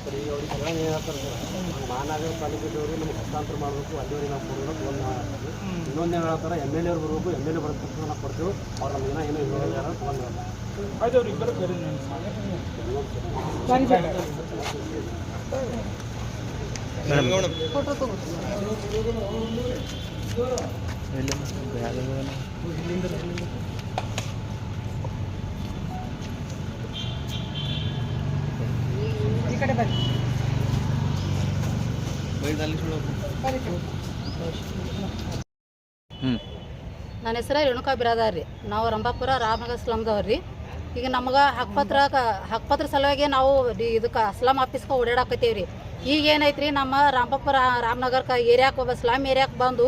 ಸರಿ ಅವ್ರಿಗೆ ಏನು ಹೇಳ್ತಾರೆ ಸರ್, ಮಹಾನಗರ ಪಾಲಿಕೆದವ್ರಿಗೆ ನಮ್ಗೆ ಹಸ್ತಾಂತರ ಮಾಡಬೇಕು, ಅಲ್ಲಿವರೆಗೆ ನಾವು ಕೊಡಬೇಕು. ಒಂದು ಹೇಳ್ತಾರೆ. ಇನ್ನೊಂದು ಏನು ಹೇಳ್ತಾರೆ, MLA ಅವ್ರು ಬರಬೇಕು, MLA ಬರೋದ ತಕ್ಷಣ ನಾವು ಕೊಡ್ತೀವಿ, ಅವ್ರು ನಮ್ಗೆ ಏನೋ ಹೇಳ್ಯಾರ ಒಂದು ಆಯ್ತು. ಅವ್ರು ಇಬ್ಬರು ಬೇರೆ ಫೋಟೋ ತಗೋ ಈ ಕಡೆ ಬನ್ನಿ. ನನ್ನ ಹೆಸರು ರೇಣುಕಾ ಬಿರಾದಾರ್ ರೀ. ನಾವು ರಂಭಾಪುರ ರಾಮನಗರ ಸ್ಲಮ್ದವ್ರಿ. ಈಗ ನಮ್ಗೆ ಹಕ್ಪತ್ರ ಸಲುವಾಗಿ ನಾವು ಇದಕ್ಕೆ ಸ್ಲಮ್ ಆಫೀಸ್ಗೆ ಓಡಾಡಕತ್ತೀವಿ ರೀ. ಈಗ ಏನೈತ್ರಿ, ನಮ್ಮ ರಂಭಾಪುರ ರಾಮನಗರಕ್ಕೆ ಏರಿಯಾಕ್ಕೆ ಸ್ಲಮ್ ಏರಿಯಾಕ್ಕೆ ಬಂದು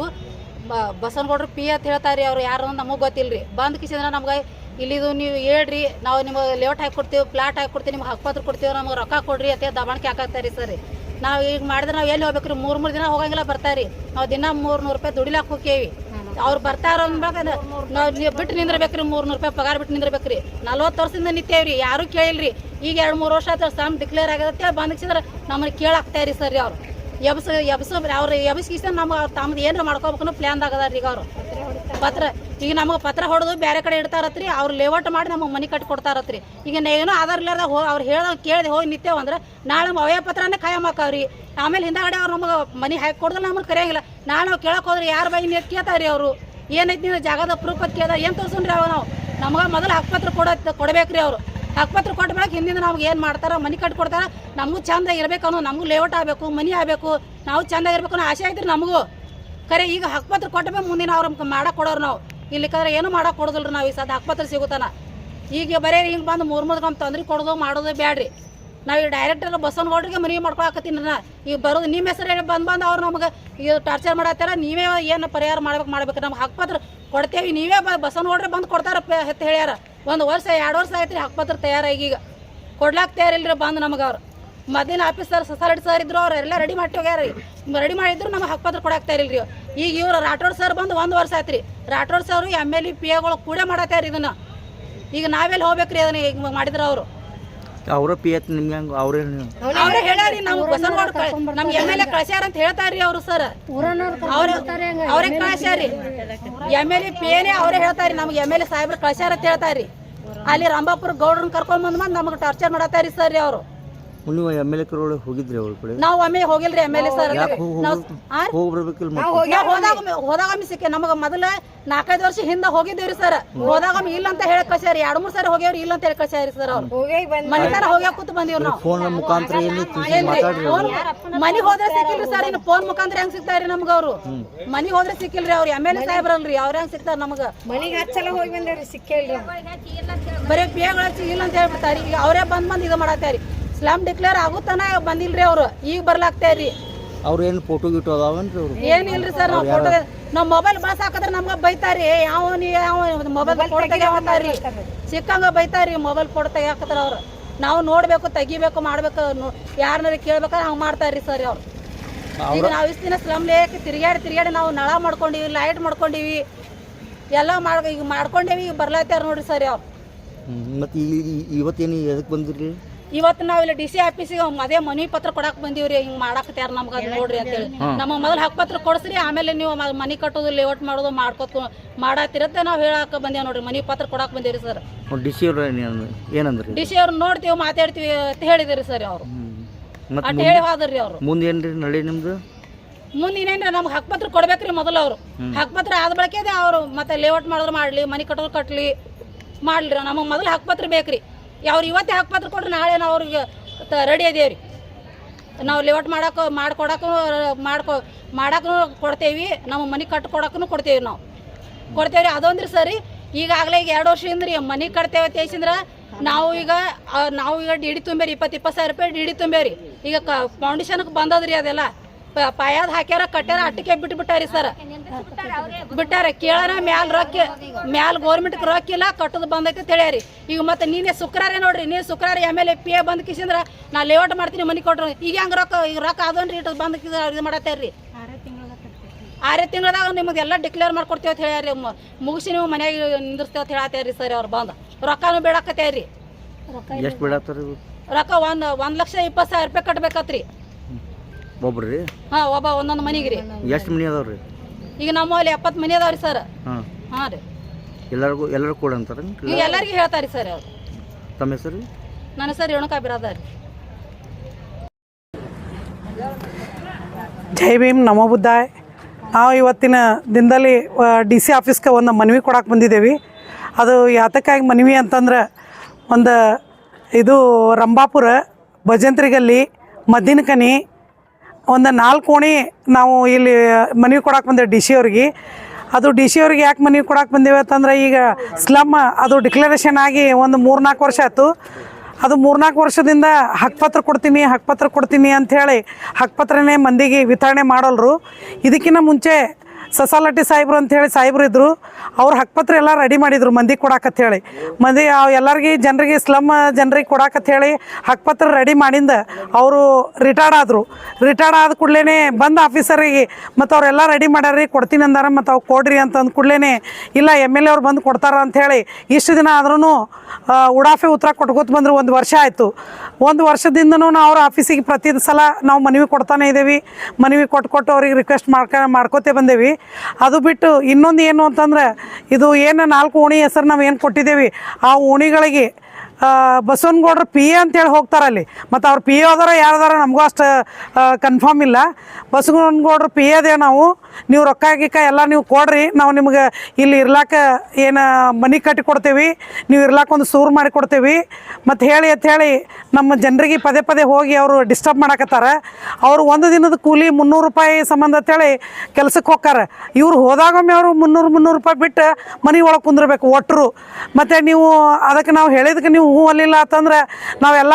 ಬಸವನಗೌಡ್ರು ಪಿ ಅಂತ ಹೇಳ್ತಾರೆ. ಅವ್ರು ಯಾರು ನಮಗೆ ಗೊತ್ತಿಲ್ಲ ರೀ. ಬಂದು ಕಿಸಿದ್ರೆ ನಮ್ಗೆ ಇಲ್ಲಿದು ನೀವು ಹೇಳ್ರಿ, ನಾವು ನಿಮಗೆ ಲೇಔಟ್ ಹಾಕಿ ಕೊಡ್ತೀವಿ, ಪ್ಲಾಟ್ ಹಾಕಿ ಕೊಡ್ತೀವಿ, ನಿಮ್ಗೆ ಹಕ್ಪತ್ರ ಕೊಡ್ತೀವಿ, ನಮ್ಗೆ ರೊಕ್ಕ ಕೊಡ್ರಿ ಅಂತ ದಬಾಣಿಕೆ ಹಾಕತ್ತಾರೆ ಸರ್. ನಾವು ಈಗ ಮಾಡಿದ್ರೆ ನಾವು ಎಲ್ಲಿ ಹೋಗ್ಬೇಕು ರೀ? 3 ದಿನ ಹೋಗಂಗಿಲ್ಲ ಬರ್ತಾರೆ. ನಾವು ದಿನ 300 ರೂಪಾಯಿ ದುಡಿಲಾಕ ಹೋಗ್ತೀವಿ. ಅವ್ರು ಬರ್ತಾರ ನಾವು ಬಿಟ್ಟು ನಿಂದಿರ್ಬೇಕ್ರಿ. 300 ರೂಪಾಯಿ ಪಗಾರ ಬಿಟ್ಟು ನಿಂದಿರ್ಬೇಕ್ರಿ. 40 ವರ್ಷದಿಂದ ನಿಂತೇವ್ರಿ, ಯಾರು ಕೇಳಿಲ್ರಿ. ಈಗ 2-3 ವರ್ಷ ಆಯ್ತು ಸ್ಲಮ್ ಡಿಕ್ಲೇರ್ ಆಗತ್ತೆ. ಬಂದಿಸಿದ್ರೆ ನಮ್ಮನ್ನು ಕೇಳಾಕ್ತಾಯಿರಿ ಸರ್. ಅವ್ರು ಅವ್ರು ಎಬ್ಸಿಸ್ ನಮ್ಗೆ ತಮ್ಮದು ಏನಾರ ಮಾಡ್ಕೋಬೇಕು ಪ್ಲ್ಯಾನ್ದಾಗದಾರ. ಈಗ ಅವರು ಈಗ ನಮಗೆ ಪತ್ರ ಹೊಡೆದು ಬೇರೆ ಕಡೆ ಇಡ್ತಾರತ್ರಿ. ಅವ್ರು ಲೇಔಟ್ ಮಾಡಿ ನಮಗೆ ಮನೆ ಕಟ್ಟಿ ಕೊಡ್ತಾರತ್ರಿ. ಈಗ ಏನೋ ಆಧಾರ ಇಲ್ಲಾರ್ದಾಗ ಅವ್ರು ಹೇಳ್ದಾಗ ಕೇಳಿದೆ ಹೋಗಿ ನಿಂತೇವಂದ್ರೆ ನಾಳೆ ಅವಯ ಪತ್ರನೇ ಕಾಯಮಾಕವ್ರಿ. ಆಮೇಲೆ ಹಿಂದಾಗಡೆ ಅವ್ರು ನಮಗೆ ಮನೆ ಹಾಕಿ ಕೊಡ್ದ್ರೆ ನಮ್ಮನ್ನು ಕರೆಯಂಗಿಲ್ಲ. ನಾವು ಕೇಳಕ್ಕೆ ಹೋದ್ರೆ ಯಾರ ಬೈ ನೀರು ಕೇಳ್ತಾರ್ರಿ. ಅವರು ಏನೈತಿ ನೀವು ಜಾಗದ ಪ್ರೂಫ್ ಅಂತ ಕೇಳ್ದ ಏನು ತೋರ್ಸೋಣ್ರಿ? ಅವ ನಾವು ನಮ್ಗೆ ಮೊದಲು ಹಕ್ಪತ್ರ ಕೊಡಬೇಕ್ರಿ. ಅವರು ಹಕ್ಪತ್ರ ಕೊಟ್ಟ ಬೆಳಗ್ಗೆ ಹಿಂದಿಂದ ನಮ್ಗೆ ಏನು ಮಾಡ್ತಾರೆ, ಮನೆ ಕಟ್ಟಿ ಕೊಡ್ತಾರೆ. ನಮಗೂ ಚಂದ ಇರಬೇಕು ಅನ್ನೋ, ನಮಗೂ ಲೇಔಟ್ ಆಗಬೇಕು, ಮನೆ ಆಗಬೇಕು, ನಾವು ಚಂದ ಇರಬೇಕು ಅನ್ನೋ ಆಸೆ ಐತ್ರಿ ನಮಗೂ. ಖರೆ ಈಗ ಹಕ್ಪತ್ರ ಕೊಟ್ಟಬೇಕು, ಮುಂದಿನ ಅವ್ರು ಮಾಡಕ್ಕೆ ಕೊಡೋರು. ನಾವು ಇಲ್ಲಿಕ್ಕಾದ್ರೆ ಏನು ಮಾಡಕ್ಕೆ ಕೊಡೋದಿಲ್ರಿ. ನಾವು ಈ ಸದ ಹಕ್ಪತ್ರ ಸಿಗುತ್ತಾನ. ಈಗ ಬರೀ ಹಿಂಗೆ ಬಂದು 3 ನಮ್ಮ ತೊಂದ್ರೆ ಕೊಡೋದು ಮಾಡೋದು ಬ್ಯಾಡ್ರಿ. ನಾವು ಈಗ ಡೈರೆಕ್ಟ್ ಬಸವನಗೌಡ್ರಿಗೆ ಮನೆ ಮಾಡ್ಕೊಳಕತ್ತೀನಿ ನಾ. ಈಗ ಬರೋದು ನಿಮ್ಮ ಹೆಸರು ಹೇಳಿ ಬಂದು ಅವ್ರು ನಮ್ಗೆ ಈಗ ಟಾರ್ಚರ್ ಮಾಡತ್ತಾರ. ನೀವೇ ಏನು ಪರಿಹಾರ ಮಾಡ್ಬೇಕು. ನಮ್ಗೆ ಹಕ್ಪತ್ರ ಕೊಡ್ತೇವೆ, ನೀವೇ ಬಸವನಗೌಡ್ರೆ ಬಂದು ಕೊಡ್ತಾರ ಅಂತ ಹೇಳ್ಯಾರ. 1 ವರ್ಷ 2 ವರ್ಷ ಆಯ್ತು ರೀ ಹಕ್ಪತ್ರ ತಯಾರಾಗಿ. ಈಗ ಕೊಡ್ಲಾಕ್ ತಯಾರಿಲ್ರಿ ಬಂದು ನಮಗೆ. ಅವ್ರು ಮೊದಲಿನ ಆಫೀಸರ್ ಸಸಾರೆಡ್ಡಿ ಸರ್ ಇದ್ರು, ಅವರೆಲ್ಲ ರೆಡಿ ಮಾಡಿ ಹೋಗ್ಯಾರ ರೀ. ರೆಡಿ ಮಾಡಿದ್ರು ನಮಗೆ ಹಕ್ಪತ್ರ ಕೊಡಾಕ್ತಾ ಇರಲಿಲ್ಲ ರೀ. ಈಗ ಇವ್ರು ರಾಠೋಡ್ ಸರ್ ಬಂದು 1 ವರ್ಷ ಆಯ್ತು ರೀ. ರಾಠೋಡ್ ಸರ್ MLA PAಗಳು ಕೂಡ ಮಾಡತ್ತಾರ ಇದನ್ನ. ಈಗ ನಾವೆಲ್ಲಿ ಹೋಗ್ಬೇಕ್ರಿ ಅದನ್ನ ಈಗ ಮಾಡಿದ್ರು ಅವರು. ಅವ್ರ ಪಿ ಎತ್ ನಿಮ್ಗೆ ಅವ್ರೇ ಹೇಳ್ಯಾರಿ. ನಾವು ಬಸವನಗೌಡ ನಮ್ಗೆ MLA ಕಳ್ಸ್ಯಾರ ಅಂತ ಹೇಳ್ತಾರ್ರಿ ಅವರು ಸರ್. ಅವ್ರೇ ಕಳ್ಸ್ಯಾರಿ. MLA PAನೇ ಅವರೇ ಹೇಳ್ತಾರಿ ನಮ್ಗೆ MLA ಸಾಹೇಬ್ರು ಕಳ್ಸ್ಯಾರ ಅಂತ ಹೇಳ್ತಾರಿ. ಅಲ್ಲಿ ರಂಭಾಪುರ ಗೌಡ್ರನ್ನ ಕರ್ಕೊಂಡ್ ಬಂದ್ ನಮ್ಗೆ ಟಾರ್ಚರ್ ಮಾಡತ್ತಾರಿ ಸರ್ ರೀ ಅವರು. ನೀವು MLA ಹೋಗಿದ್ರಿ ಅವ್ರ ಕಡೆ? ನಾವು ಒಮ್ಮೆ ಹೋಗಿಲ್ರಿ MLA ಸರ್. ಹೋದಾಗ ಸಿಕ್ಕ ನಮಗೆ ಮೊದಲ 4-5 ವರ್ಷ ಹಿಂದೆ ಹೋಗಿದ್ದೇವ್ರಿ ಸರ್. ಹೋದಾಗ ಇಲ್ಲ ಅಂತ ಹೇಳಿ ಕಳ್ಸ್ಯಾರಿ. 2-3 ಸರಿ ಹೋಗ್ಯಾವ್ರಿ, ಇಲ್ಲ ಅಂತ ಹೇಳಿ ಕಳ್ಸ್ಯಾರಿ ಸರ್. ಅವ್ರು ಮನಿತನ ಹೋಗ್ಯಾಕ ಕೂತ್ ಬಂದಿವ್ರಿ ನಾವು. ಫೋನ್ ಮುಖಾಂತರ ಮನಿಗೆ ಹೋದ್ರೆ ಸಿಕ್ಕಿಲ್ರಿ ಸರ್. ಇನ್ನು ಫೋನ್ ಮುಖಾಂತರ ಹೆಂಗ್ ಸಿಗ್ತಾರ್ರಿ ನಮ್ಗ? ಅವ್ರು ಮನಿಗೆ ಹೋದ್ರೆ ಸಿಕ್ಕಿಲ್ರಿ. ಅವ್ರು MLA ಸಾಹೇಬ್ರಲ್ರಿ, ಅವ್ರ ಹೆಂಗ್ ಸಿಗ್ತಾರ ನಮಗ? ಮನಿಗೆ 10 ಸಲ ಹೋಗಿ ಬಂದೇವ್ರಿ, ಸಿಕ್ಕಿಲ್ರಿ. ಬರೀ PAಗಳು ಇಲ್ಲ ಅಂತ ಹೇಳ್ಬಿಡ್ತಾರಿ. ಈಗ ಅವರೇ ಬಂದ್ ಇದು ಮಾಡತ್ತಾರಿ. ಸ್ಲಮ್ ಡಿಕ್ಲೇರ್ ಆಗುತ್ತಾನ ಬಂದಿಲ್ರಿ ಅವ್ರು. ಈಗ ಬರ್ಲಾಗ್ತಾರ್ರಿ. ಅವ್ರ ಏನು ಫೋಟೋ ಗಿಟೋ ಅದಾವನ್ರಿ? ಅವ್ರು ಏನಿಲ್ರಿ ಸರ್. ನಾವು ಫೋಟೋ ನಾವು ಮೊಬೈಲ್ ಬಳಸ ಹಾಕಿದ್ರೆ ನಮ್ಗೆ ಬೈತಾರಿ. ಯಾವ ಮೊಬೈಲ್ ಫೋಟೋ ತೆಗಿತಾರಿ, ಸಿಕ್ಕಂಗ ಬೈತಾರಿ. ಮೊಬೈಲ್ ಫೋಟೋ ತೆಗಿಯಾಕತ್ತಾರ ಅವ್ರು. ನಾವು ನೋಡ್ಬೇಕು, ತೆಗಿಬೇಕು, ಮಾಡ್ಬೇಕು, ಯಾರನ್ನಾರ ಕೇಳ್ಬೇಕಾದ್ರೆ ಹಂಗೆ ಮಾಡ್ತಾರ್ರಿ ಸರ್ ಅವ್ರು. ಈಗ ನಾವು ಇಷ್ಟು ದಿನ ಸ್ಲಮ್ ಲೇಕ್ ತಿರುಗಾಡಿ ನಾವು ನಳ ಮಾಡ್ಕೊಂಡಿವಿ, ಲೈಟ್ ಮಾಡ್ಕೊಂಡಿವಿ, ಎಲ್ಲ ಈಗ ಮಾಡ್ಕೊಂಡೇವಿ. ಈಗ ಬರ್ಲಾತ್ತಾರ ನೋಡ್ರಿ ಸರ್ ಅವ್ರು. ಮತ್ತೆ ಇವತ್ತೇನು ಎದಕ್ಕೆ ಬಂದಿರಿ? ಇವತ್ತು ನಾವು ಇಲ್ಲಿ DC ಆಫೀಸಿಗೆ ಅದೇ ಮನವಿ ಪತ್ರ ಕೊಡಕ್ಕೆ ಬಂದೀವ್ರಿ. ಹಿಂಗೆ ಮಾಡಾಕತ್ಯಾರ ನಮ್ಗೆ ಅದು ನೋಡ್ರಿ ಅಂತೇಳಿ. ನಮ್ಮ ಮೊದಲು ಹಕ್ಪತ್ರ ಕೊಡಿಸ್ರಿ, ಆಮೇಲೆ ನೀವು ಮನೆ ಕಟ್ಟೋದು, ಲೇಔಟ್ ಮಾಡೋದು ಮಾಡತ್ತಿರತ್ತೆ ನಾವು ಹೇಳಕ್ಕೆ ಬಂದೇವ್ ನೋಡ್ರಿ. ಮನವಿ ಪತ್ರ ಕೊಡಕ್ಕೆ ಬಂದೀವ್ರಿ ಸರ್. DC ಅವ್ರು ಏನಂದ್ರಿ? DC ಅವ್ರು ನೋಡ್ತೀವಿ, ಮಾತಾಡ್ತೀವಿ ಅಂತ ಹೇಳಿದ್ರಿ ಸರ್ ಅವರು. ಅಟ್ ಹೇಳಿ ಹೋದ್ರಿ ಅವ್ರು. ಮುಂದೆ ಏನ್ರಿ ನಡಿ ನಿಮ್ದು? ಮುಂದೆ ಏನೇನ್ರಿ ನಮ್ಗೆ ಹಕ್ಪತ್ರ ಕೊಡ್ಬೇಕ್ರಿ ಮೊದಲು. ಅವರು ಹಕ್ಪತ್ರ ಆದ ಬಳಕೆ ಅವ್ರು ಮತ್ತೆ ಲೇಔಟ್ ಮಾಡಿದ್ರು ಮಾಡಲಿ, ಮನೆ ಕಟ್ಟೋದು ಕಟ್ಲಿ ಮಾಡ್ಲಿ. ನಮಗೆ ಮೊದಲು ಹಕ್ಪತ್ರ ಬೇಕ್ರಿ. ಅವ್ರು ಇವತ್ತೇ ಹಕ್ಪತ್ರ ಕೊಟ್ರೆ ನಾಳೆ ನಾವು ಅವ್ರಿಗೆ ರೆಡಿ ಅದೇವ್ರಿ. ನಾವು ಲೇಔಟ್ ಮಾಡಕ್ಕೂ ಕೊಡ್ತೇವಿ, ನಮ್ಮ ಮನೆ ಕಟ್ಕೊಡಕ್ಕೂ ಕೊಡ್ತೇವಿ. ನಾವು ಕೊಡ್ತೇವ್ರಿ. ಅದೊಂದ್ರಿ ಸರಿ. ಈಗಾಗಲೇ ಈಗ 2 ವರ್ಷದಿಂದ ರೀ ಮನೆ ಕಟ್ತೇವೆ ತೇಸಿಂದ್ರೆ ನಾವು ಈಗ DD ತುಂಬೇರಿ. 20 ಸಾವಿರ ರೂಪಾಯಿ DD ತುಂಬೇರಿ. ಈಗ ಫೌಂಡೇಶನ್ಗೆ ಬಂದದ್ರಿ. ಅದೆಲ್ಲ ಪಾಯದ ಹಾಕ್ಯಾರ, ಕಟ್ಯಾರ, ಅಟ್ಟಿಗೆ ಬಿಟ್ಟಾರಿ ಸರ್. ಬಿಟ್ಟಾರ. ಕೇಳೋಣ ಮ್ಯಾಲ ಗೌರ್ಮೆಂಟ್ಗೆ ರೊಕ್ಕ ಇಲ್ಲ, ಕಟ್ಟೋದು ಬಂದೈತೆ ಹೇಳ್ಯಾರಿ. ಈಗ ಮತ್ತೆ ನೀನೇ ಶುಕ್ರಾರೇ ನೋಡ್ರಿ, ನೀನು ಶುಕ್ರಾರ MLA PA ಬಂದ್ ಕಿಸಿಂದ್ರೆ ನಾ ಲೇಔಟ್ ಮಾಡ್ತೀನಿ, ಮನೆ ಕೊಟ್ರು. ಈಗ ಹೆಂಗೆ ರೊಕ್ಕ ಅದೊಂದು ಇಟ್ಟು ಬಂದ್ ಇದು ಮಾಡತ್ತಾರ್ರಿ. 6 ತಿಂಗಳದಾಗ ನಿಮ್ಗೆ ಡಿಕ್ಲೇರ್ ಮಾಡ್ಕೊಡ್ತೇವೆ ಅಂತ ಹೇಳ್ಯಾರಿ. ಮುಗಿಸಿ ನೀವು ಮನೆಯಾಗ ನಿಂದಿರ್ತೇವೆ ಅಂತ ಹೇಳತ್ತಾರ್ರಿ ಸರ್. ಅವ್ರು ಬಂದು ರೊಕ್ಕನೂ ಬೇಡಾಕತ್ಯಾರ್ರಿ. ಎಷ್ಟು ಬೇಡತ್ತಾರ? ರೊಕ್ಕ 1,20,000 ರೂಪಾಯಿ ಕಟ್ಬೇಕತ್ರಿ. ಒಬ್ರು ರೀ? ಹಾಂ, ಒಂದೊಂದು ಮನೆಗೆ ರೀ. ಎಷ್ಟು ಮನೆ ಅದಾವ್ರಿ? ಈಗ ನಮ್ಮಲ್ಲಿ 70 ಮನೆ ಅದಾವ್ರಿ ಸರ್. ಹಾಂ ರೀ. ಎಲ್ಲರೂ ಕೂಡ ಅಂತಾರೆ? ಈಗ ಎಲ್ಲರಿಗೂ ಹೇಳ್ತಾರೆ ಸರ್ ಅವ್ರು. ತಮ್ಮ ಹೆಸರು? ನನ್ನ ಹೆಸರು ರೇಣುಕಾ ಬಿರಾದಾರ್. ಜೈ ಭೀಮ್, ನಮೋ ಬುದ್ಧಾಯ್. ನಾವು ಇವತ್ತಿನ ದಿನದಲ್ಲಿ DC ಆಫೀಸ್ಗೆ ಒಂದು ಮನವಿ ಕೊಡಕ್ಕೆ ಬಂದಿದ್ದೇವೆ. ಅದು ಯಾತಕ್ಕಾಗಿ ಮನವಿ ಅಂತಂದ್ರೆ, ಒಂದು ಇದು ರಂಭಾಪುರ ಭಜಂತ್ರಿಗಲ್ಲಿ ಮದ್ದಿನಕನಿ ಒಂದು 4 ಓಣಿ ನಾವು ಇಲ್ಲಿ ಮನವಿ ಕೊಡಕ್ಕೆ ಬಂದೇವೆ DC ಅವ್ರಿಗೆ. ಅದು DC ಅವ್ರಿಗೆ ಯಾಕೆ ಮನವಿ ಕೊಡಕ್ಕೆ ಬಂದೇವೆ ಅಂತಂದ್ರೆ, ಈಗ ಸ್ಲಮ್ ಅದು ಡಿಕ್ಲರೇಷನ್ ಆಗಿ ಒಂದು 3-4 ವರ್ಷ ಆಯಿತು. ಅದು 3-4 ವರ್ಷದಿಂದ ಹಕ್ಕುಪತ್ರ ಕೊಡ್ತೀನಿ ಅಂಥೇಳಿ ಹಕ್ಕುಪತ್ರನೇ ಮಂದಿಗೆ ವಿತರಣೆ ಮಾಡೋಲ್ರು. ಇದಕ್ಕಿಂತ ಮುಂಚೆ ಸಸಾಲಟ್ಟಿ ಸಾಹೇಬ್ರು ಅಂಥೇಳಿ ಸಾಹೇಬ್ರು ಇದ್ದರು. ಅವ್ರು ಹಕ್ಕುಪತ್ರ ಎಲ್ಲ ರೆಡಿ ಮಾಡಿದರು ಮಂದಿಗೆ ಕೊಡಾಕತ್ತೇಳಿ. ಮಂದಿ ಎಲ್ಲರಿಗೆ ಜನರಿಗೆ ಸ್ಲಮ್ ಜನರಿಗೆ ಕೊಡಾಕತ್ತೇಳಿ ಹಕ್ಕುಪತ್ರ ರೆಡಿ ಮಾಡಿಂದ ಅವರು ರಿಟೈರ್ಡ್ ಆದರು. ರಿಟೈರ್ಡ್ ಆದ ಕೂಡಲೇ ಬಂದು ಆಫೀಸರಿಗೆ ಮತ್ತು ಅವರೆಲ್ಲ ರೆಡಿ ಮಾಡ್ಯಾರಿ ಕೊಡ್ತೀನಿ ಅಂದಾರ, ಮತ್ತು ಅವ್ರು ಕೊಡ್ರಿ ಅಂತಂದು ಕೂಡಲೇ ಇಲ್ಲ MLA ಅವ್ರು ಬಂದು ಕೊಡ್ತಾರ ಅಂಥೇಳಿ ಇಷ್ಟು ದಿನ ಆದ್ರೂ ಉಡಾಫೆ ಉತ್ತರ ಕೊಟ್ಕೋತ ಬಂದರು. 1 ವರ್ಷ ಆಯಿತು. 1 ವರ್ಷದಿಂದನೂ ನಾವು ಅವ್ರ ಆಫೀಸಿಗೆ ಪ್ರತಿ ಸಲ ನಾವು ಮನವಿ ಕೊಡ್ತಾನೆ ಇದ್ದೇವೆ. ಮನವಿ ಕೊಟ್ಟು ಅವ್ರಿಗೆ ರಿಕ್ವೆಸ್ಟ್ ಮಾಡ್ಕೋತೇ ಬಂದೇವಿ. ಅದು ಬಿಟ್ಟು ಇನ್ನೊಂದು ಏನು ಅಂತಂದ್ರೆ, ಇದು ಏನು 4 ಓಣಿ ಹೆಸರು ನಾವು ಏನು ಕೊಟ್ಟಿದ್ದೇವೆ, ಆ ಓಣಿಗಳಿಗೆ ಬಸವನಗೌಡ್ರು PA ಅಂತೇಳಿ ಹೋಗ್ತಾರಲ್ಲಿ. ಮತ್ತು ಅವ್ರು PA ಅದಾರ ಯಾರದಾರ ನಮಗೂ ಅಷ್ಟು ಕನ್ಫರ್ಮ್ ಇಲ್ಲ. ಬಸವನಗೌಡ್ರು PA ಅದೇ ನಾವು. ನೀವು ರೊಕ್ಕ ಎಲ್ಲ ನೀವು ಕೊಡ್ರಿ, ನಾವು ನಿಮ್ಗೆ ಇಲ್ಲಿ ಇರ್ಲಾಕ ಏನು ಮನೆ ಕಟ್ಟಿ ಕೊಡ್ತೇವೆ, ನೀವು ಇರ್ಲಾಕ ಒಂದು ಸೂರು ಮಾಡಿ ಕೊಡ್ತೇವೆ ಮತ್ತು ಹೇಳಿ ನಮ್ಮ ಜನರಿಗೆ ಪದೇ ಹೋಗಿ ಅವರು ಡಿಸ್ಟರ್ಬ್ ಮಾಡಕತ್ತಾರ. ಅವರು ಒಂದು ದಿನದ ಕೂಲಿ 300 ರೂಪಾಯಿ ಸಂಬಂಧ ಅಂತೇಳಿ ಕೆಲಸಕ್ಕೆ ಹೋಗ್ತಾರೆ. ಇವ್ರು ಹೋದಾಗೊಮ್ಮೆ ಅವರು 300 ರೂಪಾಯಿ ಬಿಟ್ಟು ಮನೆ ಒಳಗೆ ಕುಂದಿರ್ಬೇಕು ಒಟ್ಟರು. ಮತ್ತು ನೀವು ಅದಕ್ಕೆ ನಾವು ಹೇಳಿದಕ್ಕೆ ನೀವು ಹೂ ಅಲ್ಲಿಲ್ಲ ಅಂತಂದ್ರೆ ನಾವೆಲ್ಲ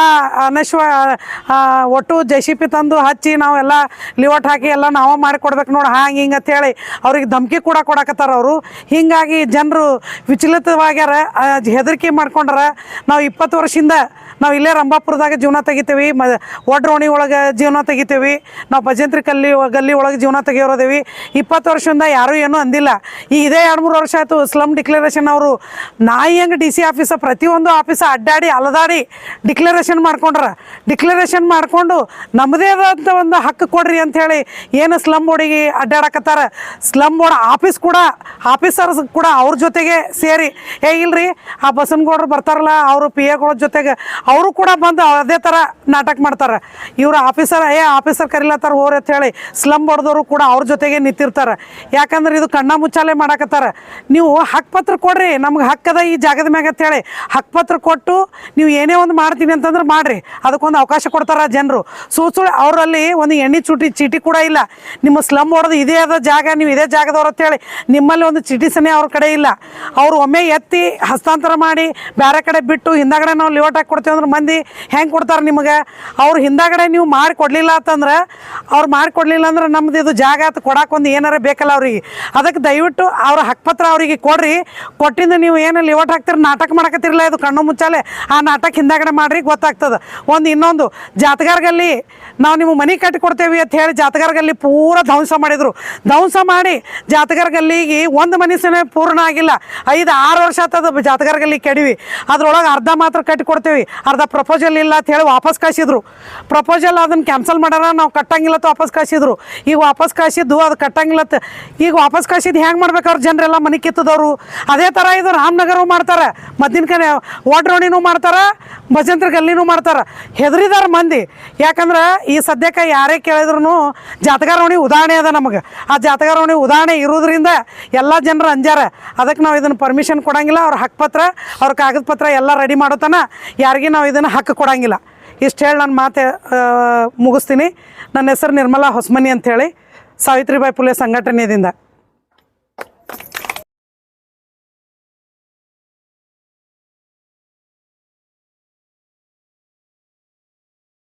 ಒಟ್ಟು JCP ತಂದು ಹಚ್ಚಿ ನಾವೆಲ್ಲ ಲಿವಟ್ ಹಾಕಿ ಎಲ್ಲ ನಾವು ಮಾಡಿಕೊಡ್ಬೇಕು ನೋಡಿ, ಹಿಂಗೆ ಅಂತೇಳಿ ಅವ್ರಿಗೆ ಧಮಕಿ ಕೂಡ ಕೊಡಕತ್ತಾರ ಅವರು. ಹೀಗಾಗಿ ಜನರು ವಿಚಲಿತವಾಗ್ಯಾರ, ಹೆದರಿಕೆ ಮಾಡ್ಕೊಂಡ್ರ. ನಾವು 20 ವರ್ಷದಿಂದ ನಾವು ಇಲ್ಲೇ ರಂಭಾಪುರದಾಗ ಜೀವನ ತೆಗಿತೀವಿ, ಒಡ್ರೋಣಿ ಒಳಗೆ ಜೀವನ ತೆಗಿತೀವಿ, ನಾವು ಭಜಂತ್ರಿ ಗಲ್ಲಿ ಒಳಗೆ ಜೀವನ ತೆಗಿಯೋರದೇವಿ. 20 ವರ್ಷದಿಂದ ಯಾರೂ ಏನೂ ಅಂದಿಲ್ಲ. ಈಗ ಇದೇ 2-3 ವರ್ಷ ಆಯಿತು ಸ್ಲಮ್ ಡಿಕ್ಲರೇಷನ್ ಅವರು ನಾಯಿ ಹಂಗೆ DC ಆಫೀಸ ಪ್ರತಿಯೊಂದು ಆಫೀಸ ಅಡ್ಡಾಡಿ ಅಲದಾಡಿ ಡಿಕ್ಲರೇಷನ್ ಮಾಡಿಕೊಂಡು ನಮ್ಮದೇ ಆದಂಥ ಒಂದು ಹಕ್ಕು ಕೊಡ್ರಿ ಅಂಥೇಳಿ ಏನು ಸ್ಲಮ್ ಬೋರ್ಡಿಗೆ ಅಡ್ಡಾಡಕತ್ತಾರ. ಸ್ಲಮ್ ಬೋರ್ಡ್ ಆಫೀಸರ್ಸ್ ಕೂಡ ಅವ್ರ ಜೊತೆಗೆ ಸೇರಿ ಇಲ್ರಿ ಆ ಬಸವನಗೌಡರು ಬರ್ತಾರಲ್ಲ ಅವರು PAಗಳ ಜೊತೆಗೆ ಅವರು ಕೂಡ ಬಂದು ಅದೇ ಥರ ನಾಟಕ ಮಾಡ್ತಾರೆ. ಇವರು ಆಫೀಸರ್ ಕರಿಲತ್ತಾರ ಹೋರಿ ಅಂತ ಹೇಳಿ ಸ್ಲಮ್ ಬೋರ್ಡ್ದವರು ಕೂಡ ಅವ್ರ ಜೊತೆಗೆ ನಿಂತಿರ್ತಾರೆ. ಯಾಕಂದ್ರೆ ಇದು ಕಣ್ಣ ಮುಚ್ಚಾಲೆ ಮಾಡಕತ್ತಾರ. ನೀವು ಹಕ್ಕುಪತ್ರ ಕೊಡ್ರಿ, ನಮ್ಗೆ ಹಕ್ಕದ ಈ ಜಾಗದ ಮ್ಯಾಗ ಅಂತೇಳಿ ಹಕ್ಕುಪತ್ರ ಕೊಟ್ಟು ನೀವು ಏನೇ ಒಂದು ಮಾಡ್ತೀನಿ ಅಂತಂದ್ರೆ ಮಾಡಿರಿ, ಅದಕ್ಕೊಂದು ಅವಕಾಶ ಕೊಡ್ತಾರ ಜನರು. ಸುಳ್ಳು ಅವರಲ್ಲಿ ಒಂದು ಎಣ್ಣೆ ಚೀಟಿ ಕೂಡ ಇಲ್ಲ. ನಿಮ್ಮ ಸ್ಲಮ್ ಹೊಡೆದು ಇದೇ ಆದ ಜಾಗ, ನೀವು ಇದೇ ಜಾಗದವ್ರು ಅಂತೇಳಿ ನಿಮ್ಮಲ್ಲಿ ಒಂದು ಚೀಟಿ ಸನೇ ಅವ್ರ ಕಡೆ ಇಲ್ಲ. ಅವರು ಒಮ್ಮೆ ಎತ್ತಿ ಹಸ್ತಾಂತರ ಮಾಡಿ ಬೇರೆ ಕಡೆ ಬಿಟ್ಟು ಹಿಂದಾಗಡೆ ನಾವು ಲಿವಟ್ ಹಾಕಿ ಕೊಡ್ತೀವಿ ಅಂದ್ರೆ ಮಂದಿ ಹೆಂಗೆ ಕೊಡ್ತಾರೆ ನಿಮಗೆ? ಅವ್ರು ಹಿಂದಾಗಡೆ ನೀವು ಮಾಡಿಕೊಡ್ಲಿಲ್ಲ ಅಂತಂದ್ರೆ ನಮ್ದು ಇದು ಜಾಗ ಅಂತ ಕೊಡಕ್ಕೆ ಏನಾರ ಬೇಕಲ್ಲ ಅವ್ರಿಗೆ. ಅದಕ್ಕೆ ದಯವಿಟ್ಟು ಅವ್ರ ಹಕ್ಕುಪತ್ರ ಅವರಿಗೆ ಕೊಡ್ರಿ. ಕೊಟ್ಟಿಂದ ನೀವು ಏನು ಲಿವಟ್ ಹಾಕ್ತೀರಿ, ನಾಟಕ ಮಾಡಕತ್ತಿರಲ್ಲ, ಇದು ಕಣ್ಣು ಮುಚ್ಚಾಲೆ ಆ ನಾಟಕ ಹಿಂದಾಗಡೆ ಮಾಡ್ರಿ, ಗೊತ್ತಾಗ್ತದೆ. ಇನ್ನೊಂದು ಜಾತಗಾರ್ಗಲ್ಲಿ ನಾವು ನಿಮಗೆ ಮನೆ ಕಟ್ಟಿ ಕೊಡ್ತೇವೆ ಅಂತ ಹೇಳಿ ಜಾತಗಾರ್ಗಲ್ಲಿ ಪೂರ ಧ್ವಂಸ ಮಾಡಿದರು. ಧ್ವಂಸ ಮಾಡಿ ಜಾತಗಾರ್ಗಲ್ಲಿಗೆ ಒಂದು ಮನುಷ್ಯನೇ ಪೂರ್ಣ ಆಗಿಲ್ಲ. 5-6 ವರ್ಷ ಆಗ್ತದೆ ಜಾತಗಾರ್ಗಲ್ಲಿ ಕೆಡವಿ. ಅದ್ರೊಳಗೆ ಅರ್ಧ ಮಾತ್ರ ಕಟ್ಟಿ ಕೊಡ್ತೇವೆ, ಅರ್ಧ ಪ್ರಪೋಸಲ್ ಇಲ್ಲ ಅಂತ ಹೇಳಿ ವಾಪಸ್ ಕಳಿಸಿದ್ರು. ಪ್ರಪೋಸಲ್ ಅದನ್ನು ಕ್ಯಾನ್ಸಲ್ ಮಾಡ್ಯಾರ, ನಾವು ಕಟ್ಟಂಗಿಲ್ಲತ್ತು ವಾಪಸ್ ಕಳಿಸಿದ್ರು. ಈಗ ವಾಪಸ್ ಕಳಿಸಿದ್ದು ಅದು ಕಟ್ಟಂಗಿಲ್ಲತ್ತು. ಈಗ ವಾಪಸ್ ಕಳಿಸಿದ್ದು ಹೆಂಗೆ ಮಾಡ್ಬೇಕು? ಅವ್ರು ಜನರೆಲ್ಲ ಮನೆ ಕಿತ್ತದವರು. ಅದೇ ಥರ ಇದು ರಾಮನಗರವು ಮಾಡ್ತಾರೆ, ಮದ್ದಿನ ಕಡೆ ಒಡ್ರೋಣಿನೂ ಮಾಡ್ತಾರೆ, ಭಜಂತ್ರಿ ಗಲ್ಲಿನೂ ಮಾಡ್ತಾರೆ. ಹೆದರಿದಾರ ಮಂದಿ. ಯಾಕಂದ್ರೆ ಈ ಸದ್ಯಕ್ಕೆ ಯಾರೇ ಕೇಳಿದ್ರು ಜಾತಗಾರವಣಿ ಉದಾಹರಣೆ ಅದ ನಮಗೆ. ಆ ಜಾತಗಾರವಣಿ ಉದಾಹರಣೆ ಇರೋದ್ರಿಂದ ಎಲ್ಲ ಜನರು ಅಂಜಾರ. ಅದಕ್ಕೆ ನಾವು ಇದನ್ನು ಪರ್ಮಿಷನ್ ಕೊಡಂಗಿಲ್ಲ. ಅವ್ರ ಹಕ್ಕುಪತ್ರ ಅವ್ರ ಕಾಗದ ಪತ್ರ ಎಲ್ಲ ರೆಡಿ ಮಾಡೋತನ ಯಾರಿಗೆ ನಾವು ಇದನ್ನು ಹಕ್ಕು ಕೊಡಂಗಿಲ್ಲ. ಇಷ್ಟು ಹೇಳಿ ನನ್ನ ಮಾತೆ ಮುಗಿಸ್ತೀನಿ. ನನ್ನ ಹೆಸರು ನಿರ್ಮಲಾ ಹೊಸಮನಿ ಅಂಥೇಳಿ, ಸಾವಿತ್ರಿಬಾಯಿ ಫುಲೆ ಸಂಘಟನೆಯಿಂದ.